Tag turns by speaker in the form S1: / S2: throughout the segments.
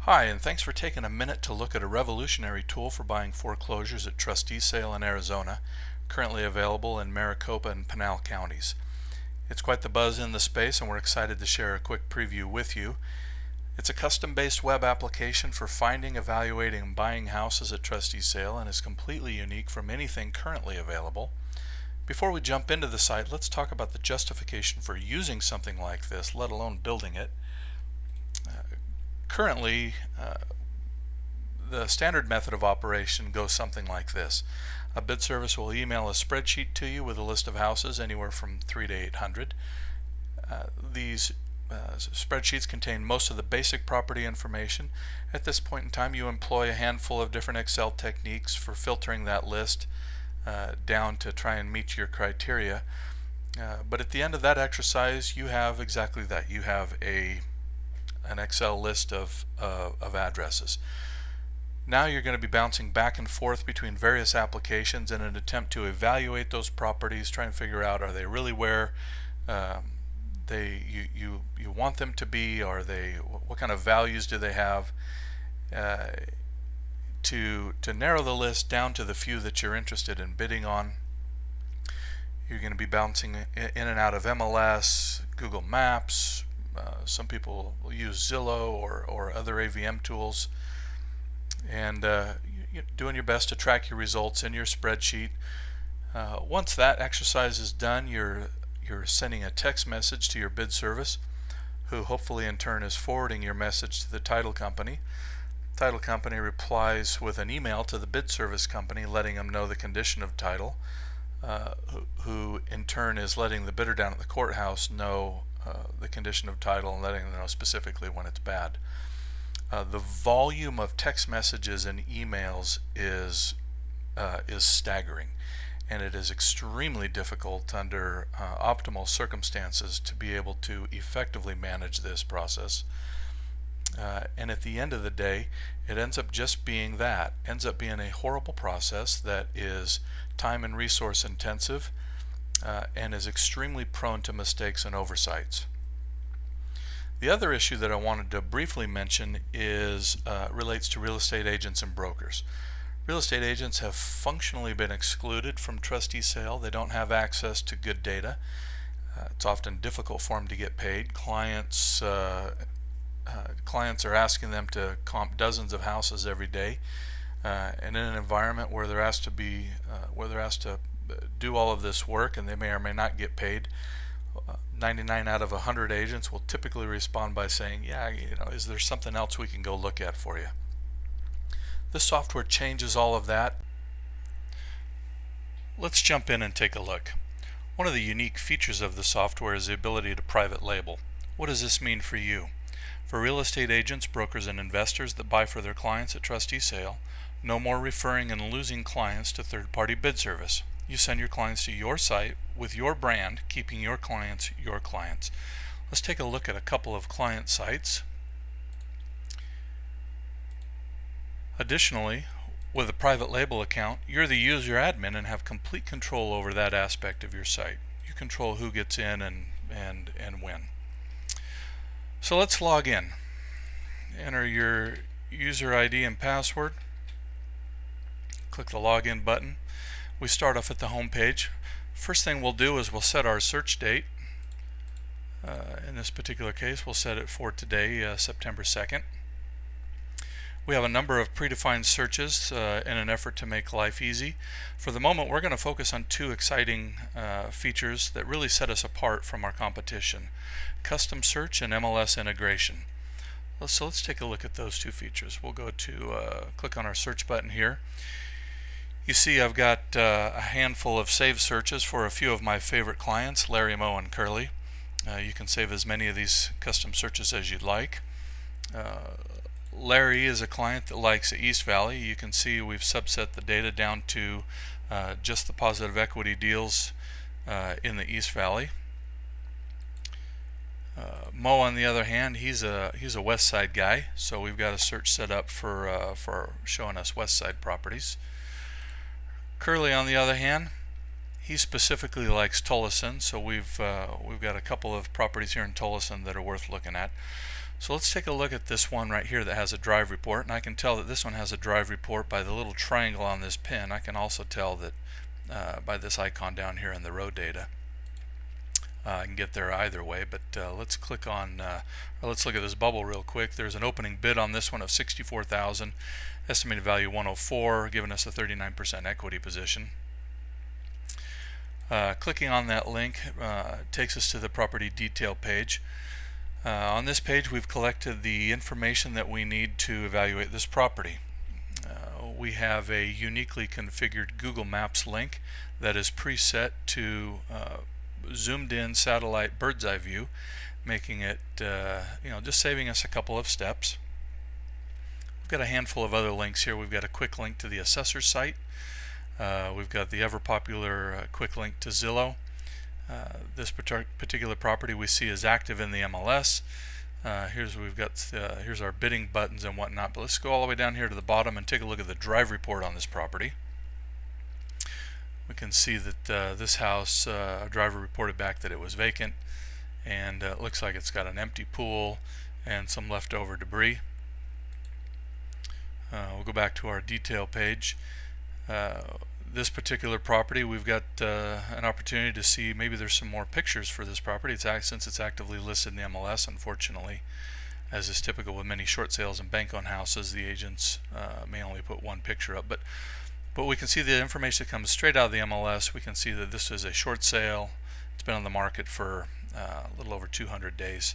S1: Hi, and thanks for taking a minute to look at a revolutionary tool for buying foreclosures at trustee sale in Arizona, currently available in Maricopa and Pinal counties. It's quite the buzz in the space, and we're excited to share a quick preview with you. It's a custom-based web application for finding, evaluating, and buying houses at trustee sale, and is completely unique from anything currently available. Before we jump into the site, let's talk about the justification for using something like this, let alone building it. Currently, the standard method of operation goes something like this. A bid service will email a spreadsheet to you with a list of houses anywhere from 3 to 800. These spreadsheets contain most of the basic property information. At this point in time, you employ a handful of different Excel techniques for filtering that list down to try and meet your criteria. But at the end of that exercise, you have exactly that. You have an Excel list of addresses. Now you're going to be bouncing back and forth between various applications in an attempt to evaluate those properties, try and figure out, are they really where you want them to be? Are they, what kind of values do they have? To narrow the list down to the few that you're interested in bidding on, you're going to be bouncing in and out of MLS, Google Maps. Some people will use Zillow or other AVM tools, and you're doing your best to track your results in your spreadsheet. Once that exercise is done, you're sending a text message to your bid service, who hopefully in turn is forwarding your message to the title company. The title company replies with an email to the bid service company letting them know the condition of title, who in turn is letting the bidder down at the courthouse know the condition of title and letting them know specifically when it's bad. The volume of text messages and emails is staggering, and it is extremely difficult under optimal circumstances to be able to effectively manage this process. And at the end of the day, it ends up just being that. Ends up being a horrible process that is time and resource intensive and is extremely prone to mistakes and oversights. The other issue that I wanted to briefly mention is relates to real estate agents and brokers. Real estate agents have functionally been excluded from trustee sale. They don't have access to good data. It's often difficult for them to get paid. Clients are asking them to comp dozens of houses every day, and in an environment where they're asked to do all of this work, and they may or may not get paid. 99 out of 100 agents will typically respond by saying, yeah, is there something else we can go look at for you? This software changes all of that. Let's jump in and take a look. One of the unique features of the software is the ability to private label. What does this mean for you? For real estate agents, brokers, and investors that buy for their clients at trustee sale, no more referring and losing clients to third-party bid service. You send your clients to your site with your brand, keeping your clients your clients. Let's take a look at a couple of client sites. Additionally, with a private label account, you're the user admin and have complete control over that aspect of your site. You control who gets in and when. So let's log in. Enter your user ID and password. Click the login button. We start off at the home page. First thing we'll do is we'll set our search date. In this particular case, we'll set it for today, September 2nd. We have a number of predefined searches in an effort to make life easy. For the moment, we're going to focus on two exciting features that really set us apart from our competition: custom search and MLS integration. So let's take a look at those two features. We'll go to click on our search button here. You see I've got a handful of saved searches for a few of my favorite clients, Larry, Moe, and Curly. You can save as many of these custom searches as you'd like. Larry is a client that likes the East Valley. You can see we've subset the data down to just the positive equity deals in the East Valley. Mo, on the other hand, he's a West Side guy, so we've got a search set up for showing us West Side properties. Curly, on the other hand, he specifically likes Tolleson, so we've got a couple of properties here in Tolleson that are worth looking at. So let's take a look at this one right here that has a drive report, and I can tell that this one has a drive report by the little triangle on this pin. I can also tell that by this icon down here in the row data. I can get there either way, but let's click on, let's look at this bubble real quick. There's an opening bid on this one of $64,000, estimated value 104, giving us a 39% equity position. Clicking on that link takes us to the property detail page. On this page we've collected the information that we need to evaluate this property. We have a uniquely configured Google Maps link that is preset to zoomed in satellite bird's eye view, making it just saving us a couple of steps. We've got a handful of other links here. We've got a quick link to the assessor's site. We've got the ever popular quick link to Zillow. This particular property we see is active in the MLS. Here's our bidding buttons and whatnot, but let's go all the way down here to the bottom and take a look at the drive report on this property. We can see that this house, a driver reported back that it was vacant, and it looks like it's got an empty pool and some leftover debris. We'll go back to our detail page. This particular property, we've got an opportunity to see maybe there's some more pictures for this property. Since it's actively listed in the MLS, unfortunately, as is typical with many short sales and bank-owned houses, the agents may only put one picture up. But we can see the information that comes straight out of the MLS. We can see that this is a short sale. It's been on the market for a little over 200 days.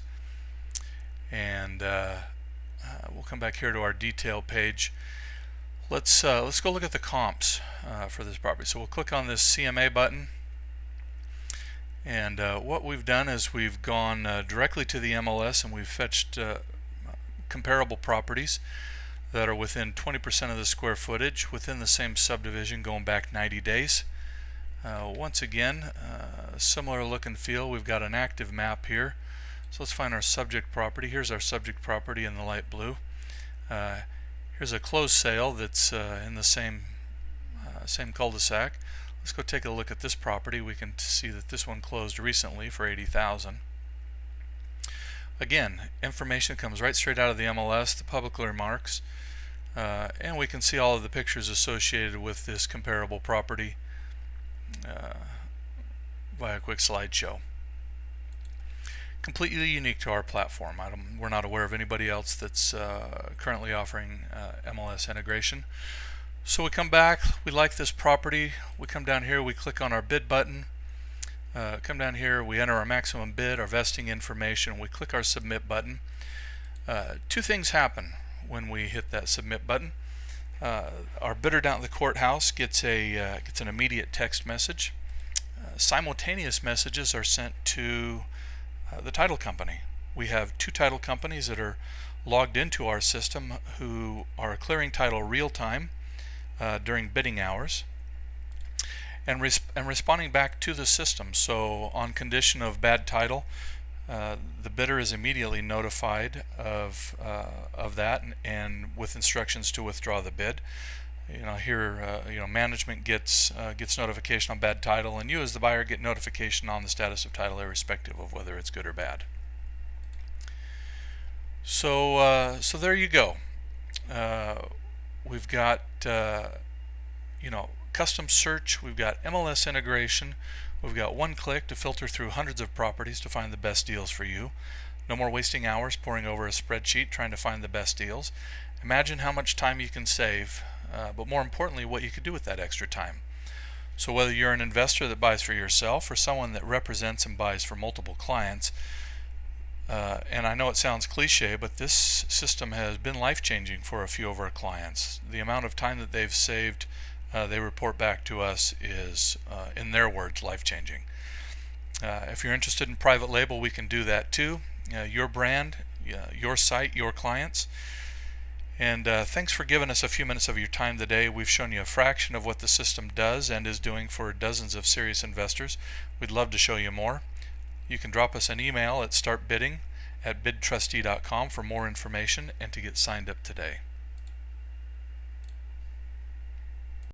S1: And we'll come back here to our detail page. Let's go look at the comps for this property. So we'll click on this CMA button, and what we've done is we've gone directly to the MLS and we've fetched comparable properties that are within 20% of the square footage within the same subdivision going back 90 days. Once again, similar look and feel. We've got an active map here. So let's find our subject property. Here's our subject property in the light blue. Here's a closed sale that's in the same cul-de-sac. Let's go take a look at this property. We can see that this one closed recently for $80,000. Again, information comes right straight out of the MLS, the public remarks, and we can see all of the pictures associated with this comparable property via a quick slideshow. Completely unique to our platform. We're not aware of anybody else that's currently offering MLS integration. So we come back, we like this property, we come down here, we click on our bid button, come down here, we enter our maximum bid, our vesting information, we click our submit button. Two things happen when we hit that submit button. Our bidder down at the courthouse gets an immediate text message. Simultaneous messages are sent to the title company. We have two title companies that are logged into our system who are clearing title real time during bidding hours and responding back to the system. So on condition of bad title, the bidder is immediately notified of that and with instructions to withdraw the bid. Here management gets notification on bad title, and you as the buyer get notification on the status of title irrespective of whether it's good or bad. So there you go. We've got custom search, we've got MLS integration, we've got one click to filter through hundreds of properties to find the best deals for you. No more wasting hours poring over a spreadsheet trying to find the best deals. Imagine how much time you can save, but more importantly what you could do with that extra time. So whether you're an investor that buys for yourself or someone that represents and buys for multiple clients, and I know it sounds cliche, but this system has been life-changing for a few of our clients. The amount of time that they've saved, they report back to us, is, in their words, life-changing. If you're interested in private label, we can do that too. Your brand, your site, your clients. And thanks for giving us a few minutes of your time today. We've shown you a fraction of what the system does and is doing for dozens of serious investors. We'd love to show you more. You can drop us an email at startbidding@bidtrustee.com for more information and to get signed up today.